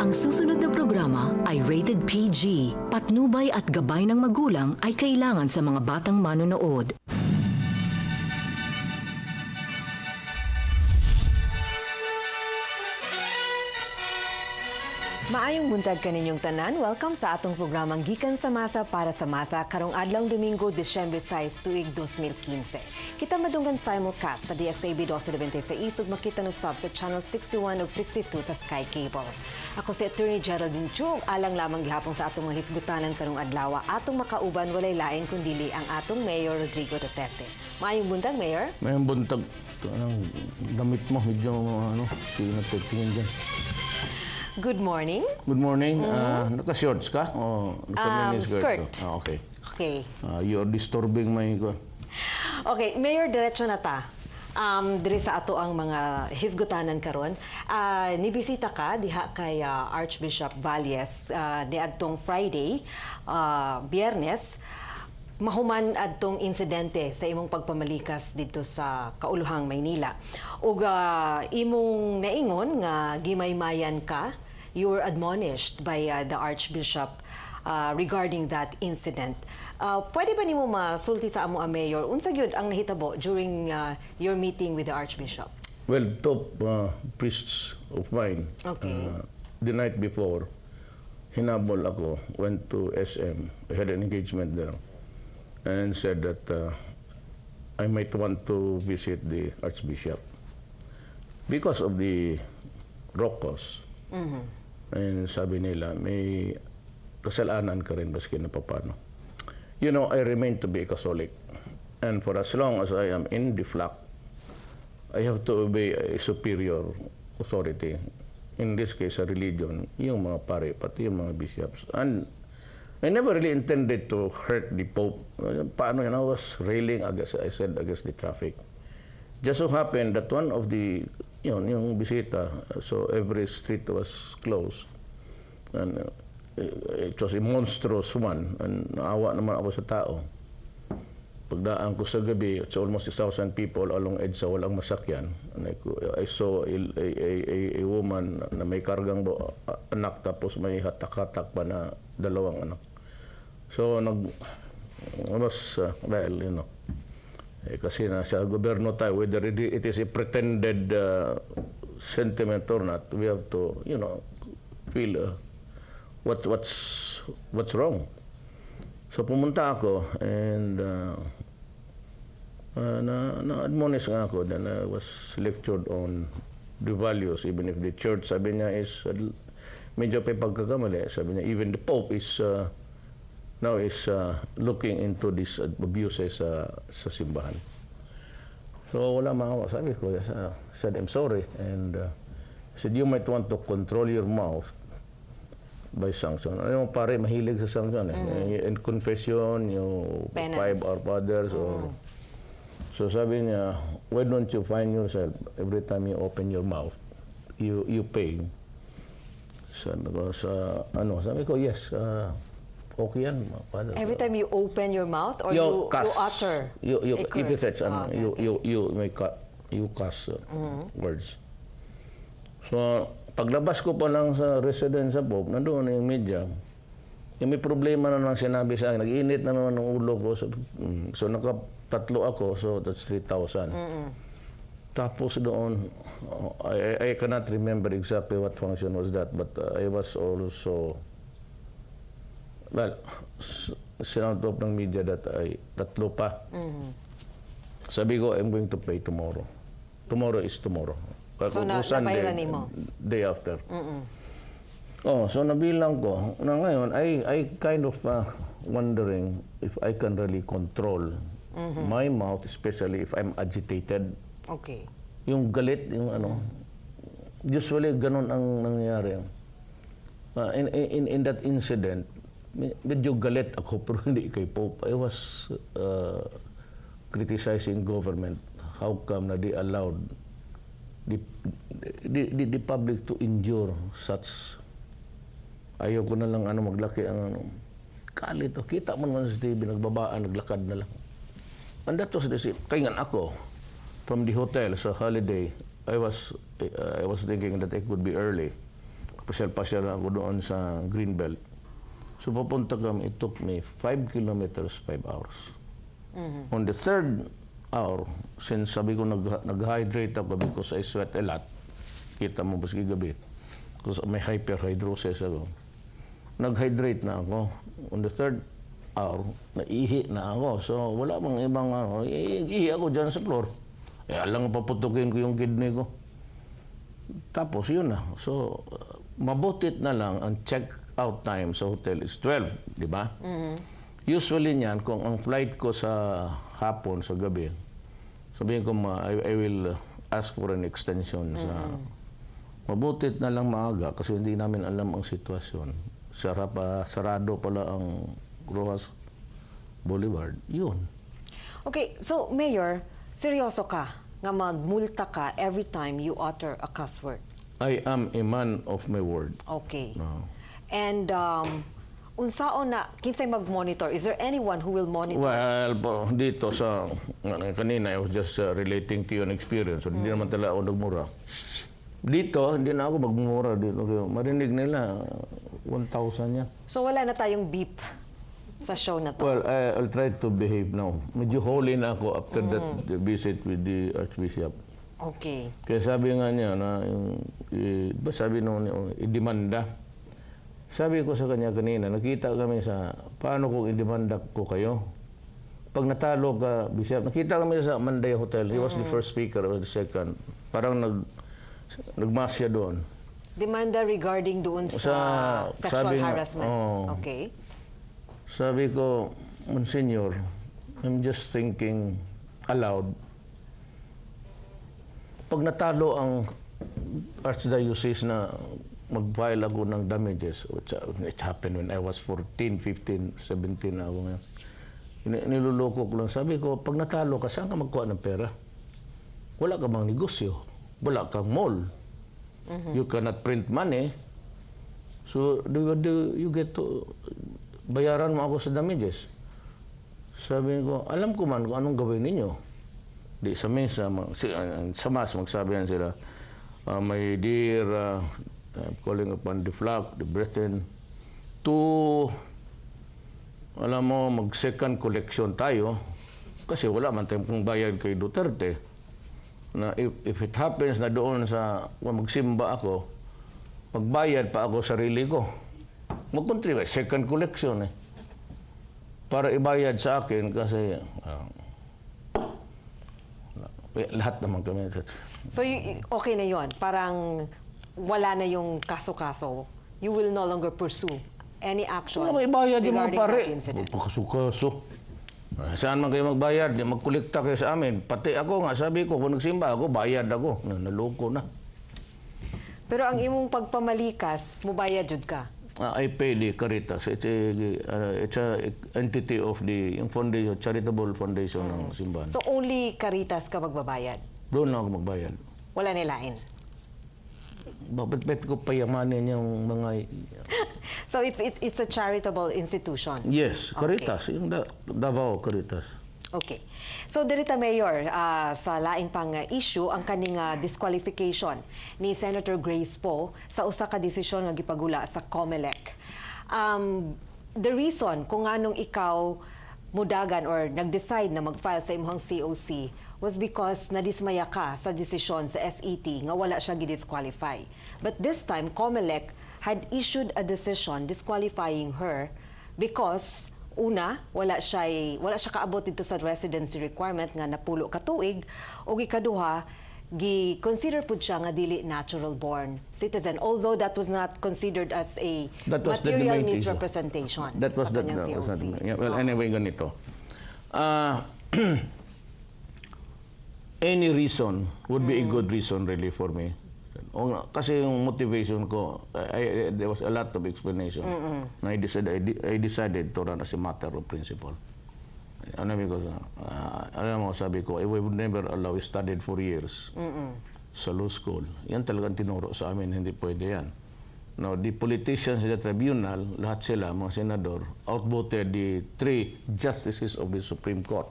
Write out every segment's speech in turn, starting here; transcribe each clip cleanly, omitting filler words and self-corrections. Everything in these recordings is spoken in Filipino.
Ang susunod na programa ay rated PG. Patnubay at gabay ng magulang ay kailangan sa mga batang manonood. Maayong buntag kaninyong tanan. Welcome sa atong programang Gikan sa Masa para sa Masa karong adlong Domingo, December 6, tuig 2015. Kita madunggan simulcast sa DXAB 296 ug makita no sub sa channel 61 ug 62 sa Sky Cable. Ako si Attorney Geraldine Chu, alang lamang gihapon sa atong mga hisgutanan karong adlaw. Atong makauban walay lain kundili ang atong Mayor Rodrigo Duterte. Maayong buntag, Mayor. Maayong buntag. Anong damit mo, medyo sige na tingin dyan. Good morning. Good morning. Naka-shorts ka? O naka-mini skirt. Okay. Okay. You're disturbing my... Okay, Mayor, diretso na ta. Diri sa ato ang mga hisgutanan karon. Nibisita ka diha kay Archbishop Valles niadtong Friday, Biyernes. Mahuman adtong insidente sa imong pagpamalikas dito sa Kauluhang, Maynila. Ug imong naingon nga gimaymayan ka, you were admonished by the Archbishop regarding that incident. Pwede ba nimo masulti sa amo, Mayor, unsa gyud ang nahitabo during your meeting with the Archbishop? Well, top priests of mine, Okay. the night before, hinabol ako, went to SM, I had an engagement there, and said that I might want to visit the Archbishop because of the rokos. And sabi nila, may kasalanan ka rin baski na papano. You know, I remain to be a Catholic. And for as long as I am in the flock, I have to obey a superior authority. In this case, a religion, yung mga pare, pati yung mga bishops. And I never really intended to hurt the Pope. Paano yun? I was railing against, I said, against the traffic. Just so happened that one of the, yung bisita, so every street was closed. And it was a monstrous one. And naawa naman ako sa tao. Pagdaan ko sa gabi, it's almost 1,000 people along EDSA, walang masakyan. And I saw a woman na may kargang anak, tapos may hatak-hatak pa na dalawang anak. So, kasi na sa gobyerno tayo, whether it is a pretended sentiment or not, we have to, feel what's wrong. So, pumunta ako and na-admonish nga ako. Then I was lectured on the values, even if the church, sabi niya, is medyo pa pagkakamali. Sabi niya, even the Pope is now looking into these abuses sa simbahan. So wala mga sabi ko, said I'm sorry, and said you might want to control your mouth by sanction. Ano pare, mahilig sa sanction and confession, yung penance. 5 Our Fathers or so sabi niya, why don't you find yourself every time you open your mouth you pay. Sabi ko, yes, okay yan. Every time you open your mouth or you utter a curse? You cuss words. So, paglabas ko pa lang sa residence sa Pope, nandoon yung media. Yung may problema na nang sinabi sa akin, nag-init na naman ang ulo ko. So nakatatlo ako, so that's 3,000. Tapos doon, I cannot remember exactly what function was that, but I was also, sinout off ng media that ay tatlo pa. Sabi ko, I'm going to pay tomorrow. Tomorrow is tomorrow. So nabayaran mo? Day after. So nabilang ko. Na ngayon, I kind of wondering if I can really control my mouth, especially if I'm agitated. Okay. Yung galit, yung usually ganun ang nangyayari. In that incident, medyo galit ako pero hindi kay Pope. I was criticizing government. How come na they allowed the public to endure such, ayaw ko na lang maglaki ang kalit. Kita mo naman sa TV, nagbabaan, naglakad na lang. And that was the same. Kaya nga ako, from the hotel sa holiday, I was thinking that I could be early. pasyal-pasyal ako doon sa Greenbelt. So papunta kami, it took me 5 kilometers, 5 hours. On the third hour, since sabi ko nag-hydrate ako because I sweat a lot, kita mo baski gabi, because may hyperhidrosis ako. Nag-hydrate na ako. On the third hour, naihi na ako. So wala mang ibang ihi ako dyan sa floor. Alam nga paputukin ko yung kidney ko. Tapos yun na. So mabutit na lang ang check-out time sa hotel is 12, di ba? Usually niyan, kung ang flight ko sa hapon, sa gabi, sabihin ko, I will ask for an extension sa... Mabutit na lang maaga kasi hindi namin alam ang sitwasyon. Sarado pala ang Rojas Boulevard. Yun. Okay, so Mayor, seryoso ka nga magmulta ka every time you utter a cuss word? I am a man of my word. Okay. No. And unsaon na kinsay mag-monitor? Is there anyone who will monitor? Well, dito sa... Kanina, I was just relating to your experience. So, hindi naman talaga ako nagmura. Dito, hindi na ako magmura dito. Marinig nila, 1,000 yan. So wala na tayong beep sa show na to? Well, I'll try to behave now. Medyo holy na ako after that visit with the Archbishop. Okay. Kaya sabi nga niya na, sabi nung idemanda. Sabi ko sa kanya kanina, nakita kami sa, paano kung idemanda ko kayo? Pag natalo ka, Bishop, nakita kami sa Manday Hotel. He was the first speaker or the second. Parang nagmas siya doon. Demanda regarding doon sa sexual harassment? Okay. Sabi ko, Monsignor, I'm just thinking aloud. Pag natalo ang Archdiocese na mag-file ako ng damages, which it happened when I was 14, 15, 17 na ako ngayon. Niluloko ko lang. Sabi ko, pag natalo ka, saan ka magkuha ng pera? Wala ka bang negosyo? Wala kang mall. You cannot print money. So, do you get to bayaran mo ako sa damages? Sabi ko, alam ko man kung anong gawin ninyo. Di sa mesa, sa mas, magsabihan sila, my dear, I'm calling upon the flock, the brethren, to, alam mo, mag-second collection tayo, kasi wala man tayong pang bayad kay Duterte. Na if it happens na doon sa magsimba ako, magbayad pa ako sarili ko. Mag-contribute, second collection eh. Para ibayad sa akin kasi lahat naman kami. So okay na yon. Parang wala na yung kaso-kaso. You will no longer pursue any action may bayad yung mga regarding pare. that incident. Kaso-kaso. Saan man kayo magbayad? Magkolekta kayo sa amin. Pati ako nga, sabi ko, kung nagsimba ako, bayad ako. Naloko na. Pero ang imong pagpamalikas, mubayad jud ka? I pay the Caritas. It's a entity of the yung foundation, charitable foundation ng simbahan. So only Caritas ka magbabayad? Doon lang ako magbayad. Wala nilain? Bakit ko payamanin yung mga... So it's a charitable institution? Yes, Caritas. Okay. Yung Davao Caritas. Okay. So, Dirita Mayor, sa laing pang issue, ang kaning disqualification ni Senator Grace Poe sa usa ka desisyon nga gipagula sa COMELEC. The reason kung anong ikaw mudagan or nag-decide na mag-file sa imong COC was because nadismaya ka sa desisyon sa SET nga wala siya gidisqualify. But this time, COMELEC had issued a decision disqualifying her because una, wala siya kaabot dito sa residency requirement nga napulo ka tuig, o ikaduha, gi-consider pud siya nga dili natural born citizen, although that was not considered as a material misrepresentation. That was sa that. kanyang Was COC. not, well, anyway, ganito. Any reason would be a good reason really for me. Kasi yung motivation ko, there was a lot of explanation. Na I decided to run as a matter of principle. Ano because, alam mo, sabi ko, I would never allow studied for years sa law school. Yan talagang tinuro sa amin, hindi pwede yan. Now, the politicians in the tribunal, lahat sila, mga senador, outvoted the 3 justices of the Supreme Court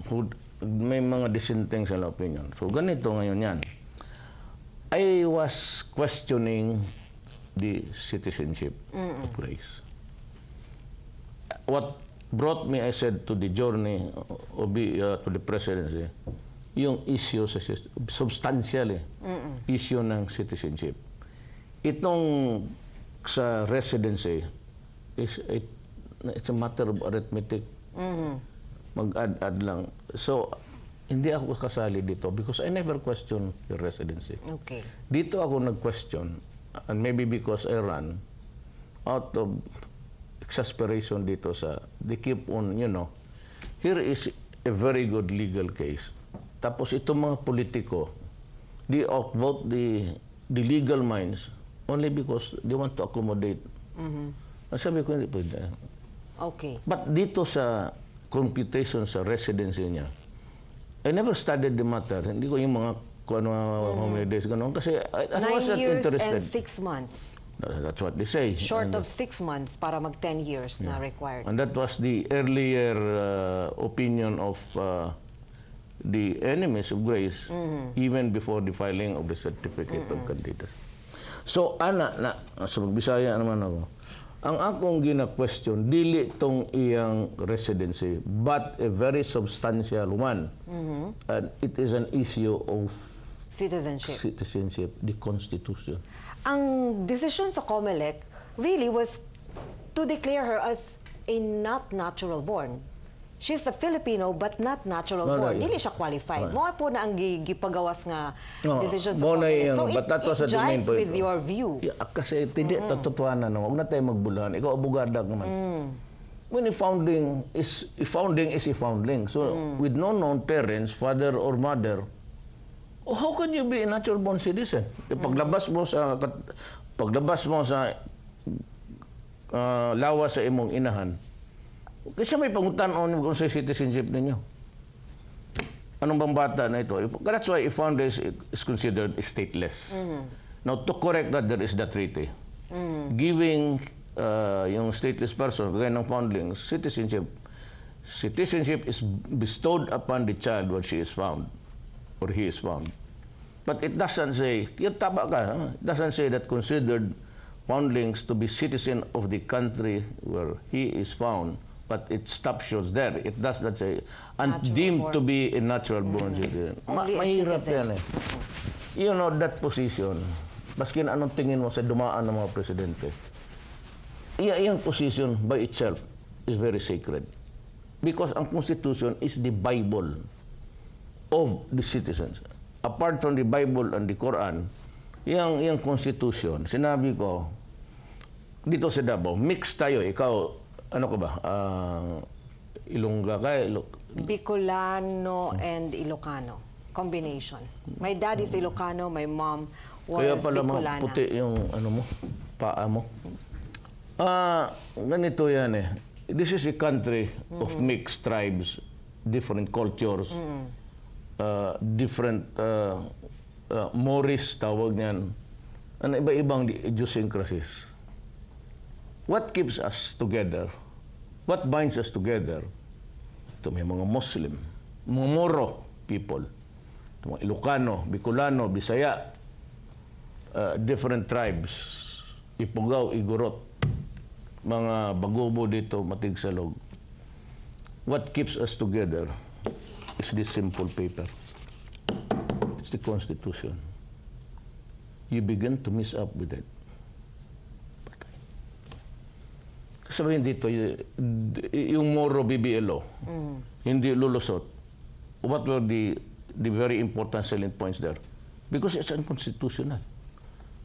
who may mga dissenting sa opinion. So, ganito ngayon yan. I was questioning the citizenship place. What brought me, I said, to the journey to the presidency, yung issue sa substantial issue ng citizenship. Itong sa residency it's a matter of arithmetic. Mag-add lang. So, hindi ako kasali dito because I never question your residency. Okay. Dito ako nag-question, and maybe because I ran out of exasperation dito sa, they keep on, here is a very good legal case. Tapos itong mga politiko, they outvote the legal minds only because they want to accommodate. Sabi ko, hindi pwede. Okay. But dito sa computation sa residency niya, I never studied the matter. Hindi ko yung mga how many days, gano'n. Kasi I was 9 not years interested. and 6 months. That's what they say. Short of 6 months para mag 10 years na required. And that was the earlier opinion of the enemies of grace, even before the filing of the certificate of candidacy. So, sa Bisaya naman ako, ang akong gina-question, dili tong iyang residency, but a very substantial one. And it is an issue of Citizenship. the Constitution. Ang desisyon sa COMELEC really was to declare her as a not natural born. She's a Filipino but not natural born. Dili siya qualified. Mo po na ang gipagawas nga decision sa COMELEC. So but that was it the main jives point. with your view. Yeah, kasi hindi totoohanan naman. Huwag na tayo magbulahan. Ikaw abogada naman. When a founding is a foundling. So with no known parents, father or mother, how can you be a natural born citizen? Paglabas mo sa lawas sa imong inahan, kasi may pangutan-on kung sa citizenship ninyo. Anong bang bata na ito? That's why a founder is considered stateless. Now, to correct that, there is the treaty. Giving yung stateless person, kagaya ng foundling, citizenship is bestowed upon the child when she is found, or he is found. But it doesn't say, it doesn't say that considered foundlings to be citizen of the country where he is found. But it stops short there. It does not say, and deemed to be a natural born citizen. Mahirap yan eh. You know, that position, baskin anong tingin mo sa dumaan ng mga presidente, iyang position by itself is very sacred. Because ang Constitution is the Bible of the citizens. Apart from the Bible and the Quran, iyang Constitution, sinabi ko, dito sa Davao, mix tayo. Ikaw, ano ka ba? Ilongga ka? Bicolano and Ilocano. Combination. My dad is Ilocano, my mom was Kaya pala Bicolana. puti yung paa mo. Ganito yan eh. This is a country of mixed tribes, different cultures, different Moris tawag niyan, and iba-ibang idiosyncrasies. What keeps us together? What binds us together? Ito may mga Muslim, mga Moro people, ito mga Ilocano, Bicolano, Bisaya, different tribes, Ipugaw, Igorot, mga Bagobo dito, Matigsalog. What keeps us together is this simple paper. It's the Constitution. You begin to mess up with it. Sabihin dito, yung Moro BBLO, hindi lulusot. What were the very important selling points there? Because it's unconstitutional.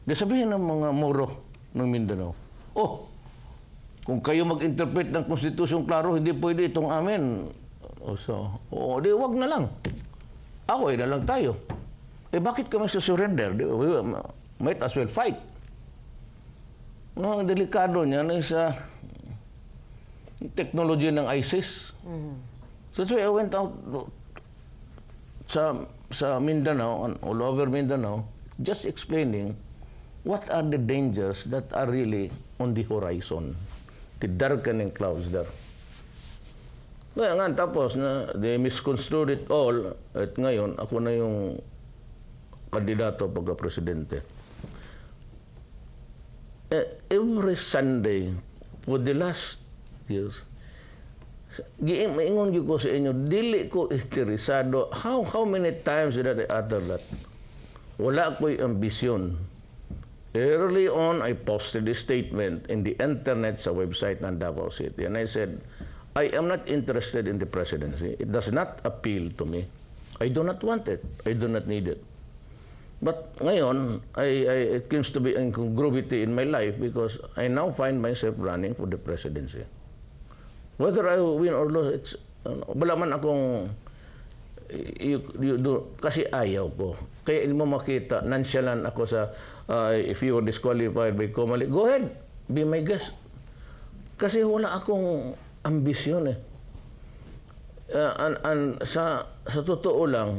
Di sabihin ng mga Moro ng Mindanao, kung kayo mag-interpret ng Constitution klaro, hindi pwede itong amin. Di wag na lang. Away na lang tayo. Bakit kami sa surrender? We might as well fight. Ang delikado niyan ay sa technology ng ISIS. So I went out sa Mindanao, all over Mindanao, just explaining what are the dangers that are really on the horizon, the darkening clouds there. Kaya nga, tapos na they misconstrued it all, at ngayon, ako na yung kandidato pagka-presidente. every Sunday for the last years, maingon ko sa inyo, dili ko interesado. How many times did I utter that? Wala ko'y ambisyon. Early on, I posted a statement in the internet sa website ng Davao City. And I said, I am not interested in the presidency. It does not appeal to me. I do not want it. I do not need it. But ngayon, it seems to be incongruity in my life because I now find myself running for the presidency. Whether I win or lose, wala man akong kasi ayaw ko. Kaya hindi mo makita, nonchalant ako sa if you were disqualified by Comelec, go ahead, be my guest. Kasi wala akong ambisyon eh. Sa totoo lang,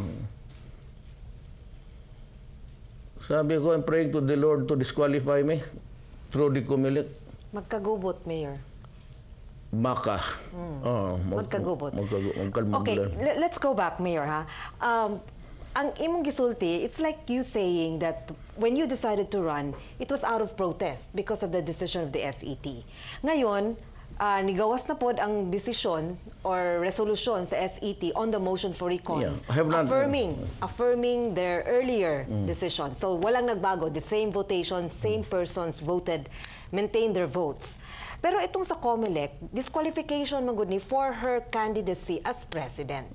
sabi ko, I'm praying to the Lord to disqualify me through the Comelec. Magkagubot, Mayor. Baka. Magkagubot. Okay, let's go back, Mayor, ha? Ang imong gisulti, it's like you saying that when you decided to run, it was out of protest because of the decision of the SET. Ngayon, nigawas na pod ang desisyon or resolution sa SET on the motion for recall, affirming their earlier decision. So walang nagbago, the same votation, same persons voted, maintained their votes. Pero itong sa Comelec, disqualification man gud ni for her candidacy as president.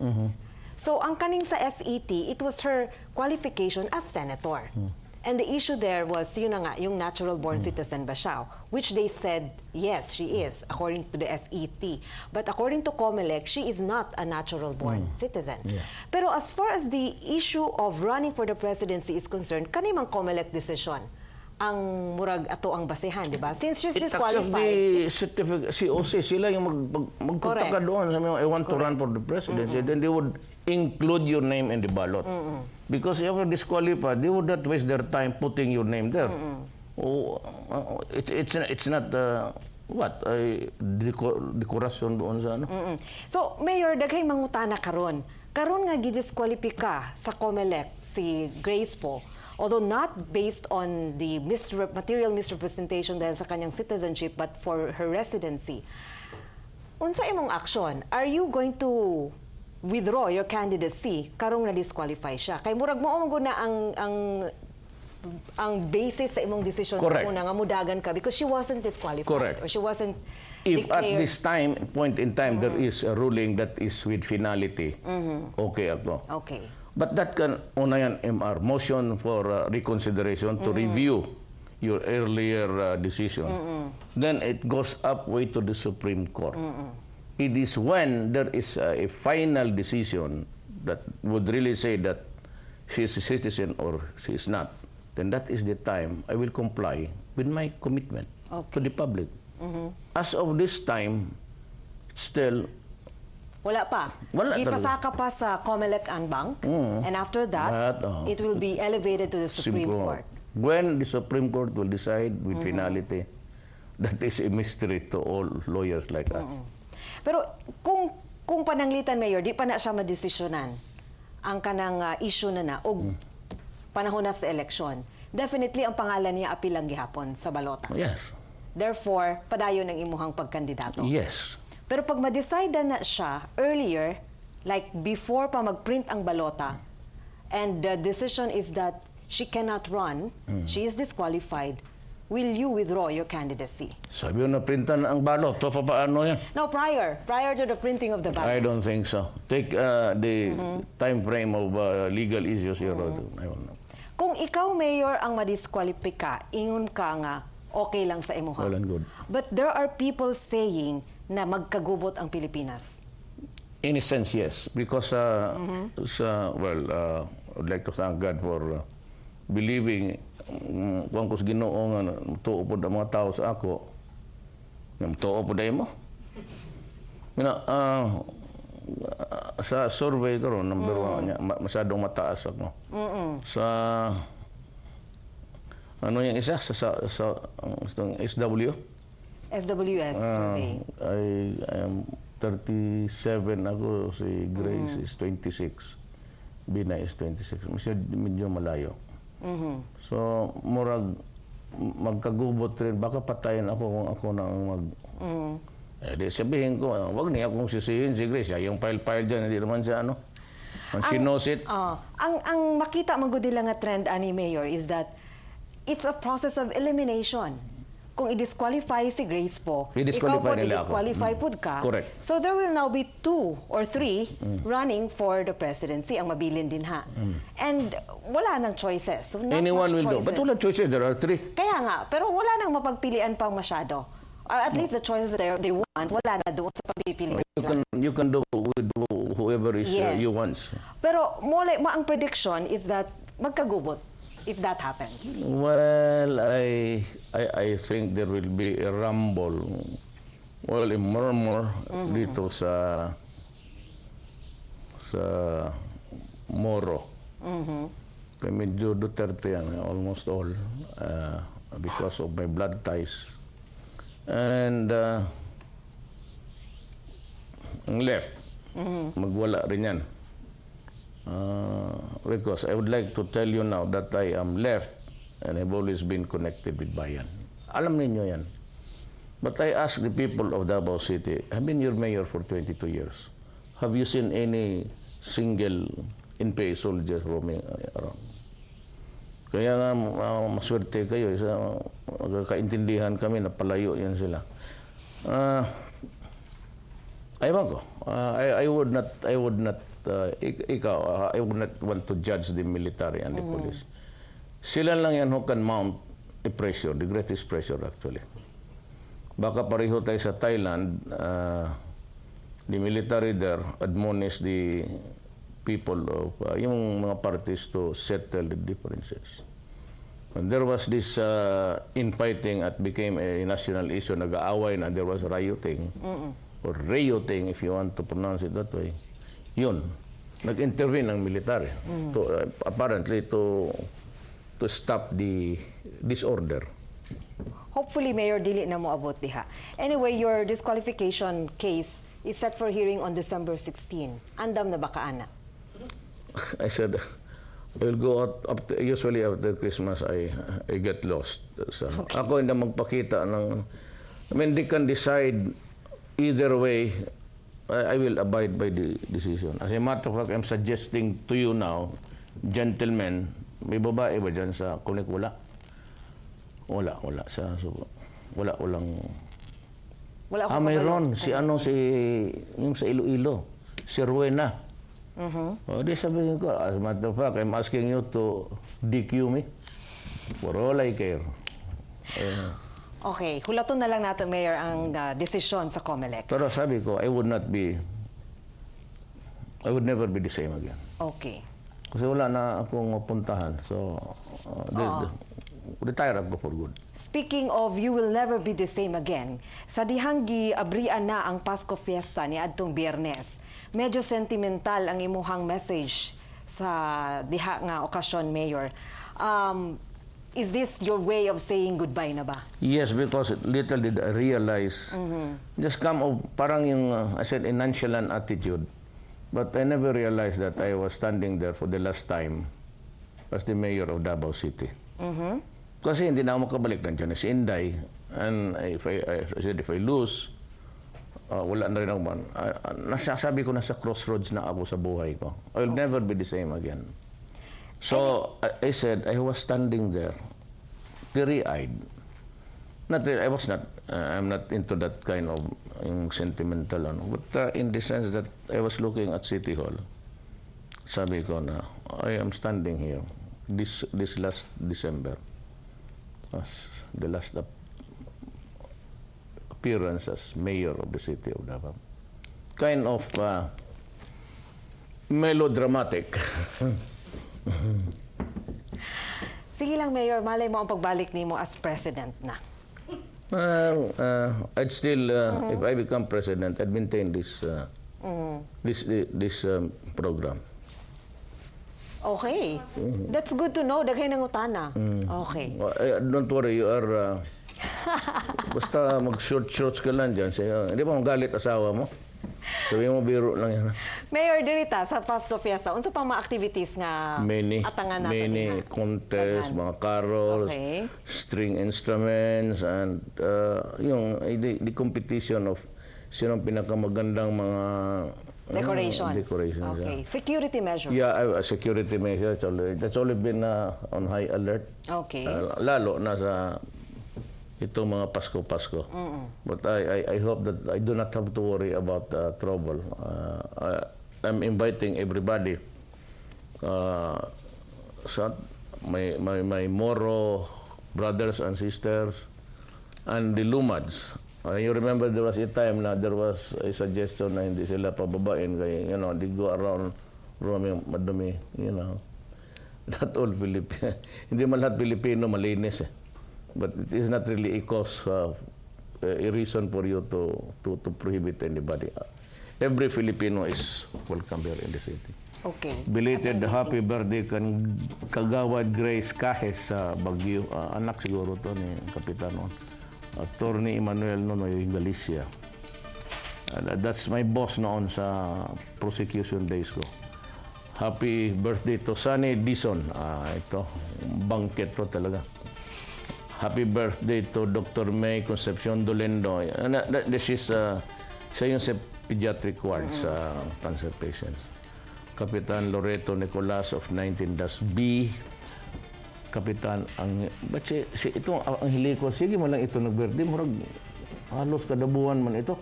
So ang kaning sa SET, it was her qualification as senator. And the issue there was, yun na nga, yung natural-born citizen ba siya? Which they said, yes, she is, according to the SET. But according to Comelec, she is not a natural-born citizen. Yeah. Pero as far as the issue of running for the presidency is concerned, kanimang Comelec decision ang murag ato ang basehan, di ba? Since she's disqualified. COC, sila yung magpunta ka doon. I want to run for the presidency. Then they would include your name in the ballot. Because if you're disqualified, they would not waste their time putting your name there. It's not dekorasyon doon sa ano. So, Mayor, daghay mangutana karon. Karon nga gidiskwalipika sa Comelec si Grace po, although not based on the material misrepresentation dahil sa kanyang citizenship, but for her residency. Unsa imong action? Are you going to withdraw your candidacy karong na-disqualify siya? Kay murag mo na ang basis sa imong decision sa una nga mudagan ka because she wasn't disqualified. Correct. Or she wasn't if declared. At this point in time, there is a ruling that is with finality, okay ako. Okay. But that can, una yan, MR, motion for reconsideration to review your earlier decision. Then it goes up way to the Supreme Court. It is when there is a final decision that would really say that she is a citizen or she is not, then that is the time I will comply with my commitment to the public. As of this time, still, wala pa. Ipasaka pa sa Comelec and Bank, and after that, it will be elevated to the Supreme Court. When the Supreme Court will decide with finality, that is a mystery to all lawyers like us. Pero kung pananglitan, Mayor, di pa na siya madesisyonan ang kanang issue na og panahon na sa eleksyon, definitely ang pangalan niya apilang gihapon sa balota. Yes. Therefore, padayon ang imuhang pagkandidato. Yes. Pero pag ma-decide na siya earlier, like before pa mag-print ang balota, and the decision is that she cannot run, she is disqualified, will you withdraw your candidacy? Sabi mo na printan ang balot. So, paano yan? No, prior to the printing of the ballot. I don't think so. Take the time frame of legal issues here. I don't know. Kung ikaw, Mayor, ang madiskwalipika, ingon ka nga, okay lang sa imuha. Well and good. But there are people saying na magkagubot ang Pilipinas. In a sense, yes. Because, I would like to thank God for believing kung kus Ginoo nga tuo pod ang mga tao sa ako, tuo pod mo. Sa survey karon number 1 masyadong mataas ako. Sa ano yung isa sa SW? SWS survey. I am 37 ako, si Grace is 26. Bina is 26. Medyo malayo. So, murag magkagubot rin, baka patayin ako kung ako na ang mag... di sabihin ko, wag niya akong sisihin si Grace. Yung file-file dyan, hindi naman siya ano. She knows it. Ang makita magudi lang nga trend ani Mayor is that it's a process of elimination. Kung i-disqualify si Grace po, ikaw po i-disqualify po ka. Correct. So there will now be 2 or 3 running for the presidency. Ang mabilin din ha. And wala nang choices. So not Anyone much will do. choices. But wala choices, there are 3. Kaya nga, pero wala nang mapagpilian pang masyado. Or at least the choices that they want, wala na doon sa pagpipilian. You can do with whoever is Yes. you want. Pero ang prediction is that magkagubot if that happens. Well, I think there will be a rumble. Well, a murmur dito sa Moro. Kaya medyo Duterte yan, almost all, because of my blood ties. And ang left, magwala rin yan. Because I would like to tell you now that I am left and I've always been connected with Bayan. Alam ninyo yan. But I ask the people of Davao City, I've been your mayor for 22 years. Have you seen any single NPA soldiers roaming around? Kaya nga maswerte kayo, magkakaintindihan kami na palayo yan sila. Aywan ko. I would not want to judge the military and the police. Sila lang yan who can mount the pressure, the greatest pressure actually. Baka pareho tayo sa Thailand, the military there admonish the people of yung mga parties to settle the differences. When there was this infighting at became a national issue, nag-aaway na, there was rioting, or rioting if you want to pronounce it that way, yun, nag-intervene ang military to, apparently to stop the disorder. Hopefully, Mayor, dili na mo abot diha. Anyway, your disqualification case is set for hearing on December 16. Andam na ba kaana? I said, I will go out, usually after Christmas, I get lost. So, ako hindi magpakita ng, I mean, they can decide either way, I will abide by the decision. As a matter of fact, I'm suggesting to you now, gentlemen, may babae ba dyan sa Kunik? Wala. Wala. Walang... Wala akong mayroon. Yung sa Iloilo. Si Rowena. O, di sabihin ko, as a matter of fact, I'm asking you to DQ me for all I care. Okay, hulaton na lang natin, Mayor, ang desisyon sa COMELEC. Pero sabi ko, I would never be the same again. Okay. Kasi wala na akong puntahan. So, retire ako for good. Speaking of you will never be the same again, sa dihanggi abrian na ang Pasko Fiesta ni adtong Biyernes. Medyo sentimental ang imuhang message sa diha nga okasyon, Mayor. Is this your way of saying goodbye na ba? Yes, because little did I realize, just come of parang yung, I said, a nonchalant attitude. But I never realized that I was standing there for the last time as the mayor of Davao City. Kasi hindi na ako makabalik, nandiyan na si Inday. And if I lose, wala na rin ako man. Nasasabi ko na sa crossroads na ako sa buhay ko. I will never be the same again. So I said, I was standing there, teary-eyed. I'm not into that kind of sentimental, but in the sense that I was looking at City Hall. Sabi ko na, I am standing here this last December. The last appearance as mayor of the city of Davao. Kind of melodramatic. Sige lang, Mayor, malay mo ang pagbalik nimo as president na. I'd still, if I become president, I'd maintain this program. Okay. That's good to know. Daghay nang utana. Okay. Don't worry, you are... basta mag-shorts ka lang dyan. Hindi ba magalit asawa mo? Sabi mo, biro lang yan. Mayor, dirita sa Pasko Fiesta, unsa pang mga activities nga atangan natin? Many contests, mga carols, Okay. string instruments, and the competition of sino ang pinakamagandang mga Decorations. decorations. Okay. Security measures. Yeah, security measures. That's always been on high alert. Okay. Lalo na sa itong mga Pasko-Pasko. But I hope that I do not have to worry about trouble. I'm inviting everybody sa my Moro brothers and sisters and the Lumads. You remember there was a time na there was a suggestion na hindi sila pababain kaya they go around roaming madumi, Not all Filipino. Hindi man lahat Pilipino malinis eh. But it is not really a cause, a reason for you to prohibit anybody. Every Filipino is welcome here in the city. Okay. Belated happy birthday kan Kagawad Grace Kahes sa Baguio. Anak siguro to ni Kapitan noon. Attorney Emmanuel Nonoy Galicia. That's my boss noon sa prosecution days ko. Happy birthday to Sunny Dison. Ito, bangket to talaga. Happy birthday to Dr. May Concepcion Dolendo. This is siya yung sa pediatric ward sa cancer patients. Kapitan Loreto Nicolas of 19-B. Kapitan ang ito ang hili ko sige man lang ito nag-birthday murag halos kada buwan man ito.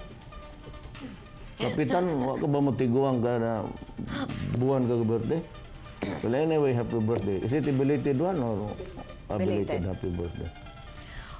Kapitan, wa ka ba mo tiguang ka na buwan ka birthday? Well, anyway, happy birthday. Is it a belated one or a belated happy birthday?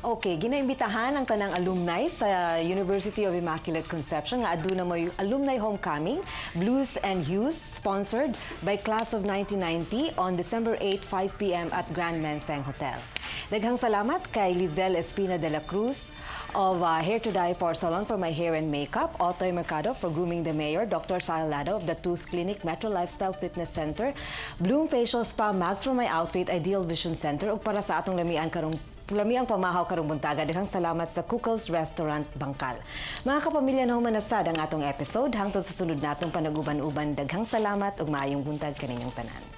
Okay, ginaimbitahan ang tanang alumni sa University of Immaculate Conception nga aduna mo yung alumni homecoming, Blues and Hues, sponsored by Class of 1990 on December 8, 5 p.m. at Grand Menseng Hotel. Daghang salamat kay Lizelle Espina de la Cruz of Hair to Dye for Salon for My Hair and Makeup, Otoy Mercado for Grooming the Mayor, Dr. Sal Lado of the Tooth Clinic, Metro Lifestyle Fitness Center, Bloom Facial Spa, Max for My Outfit, Ideal Vision Center, ug para sa atong lamiang pamahaw karong buntaga. Daghang salamat sa Kukel's Restaurant Bangkal. Mga kapamilya na humanasad ang atong episode hangtod sa sunod natong panaguban-uban. Daghang salamat ug maayong buntag kaninyong tanan.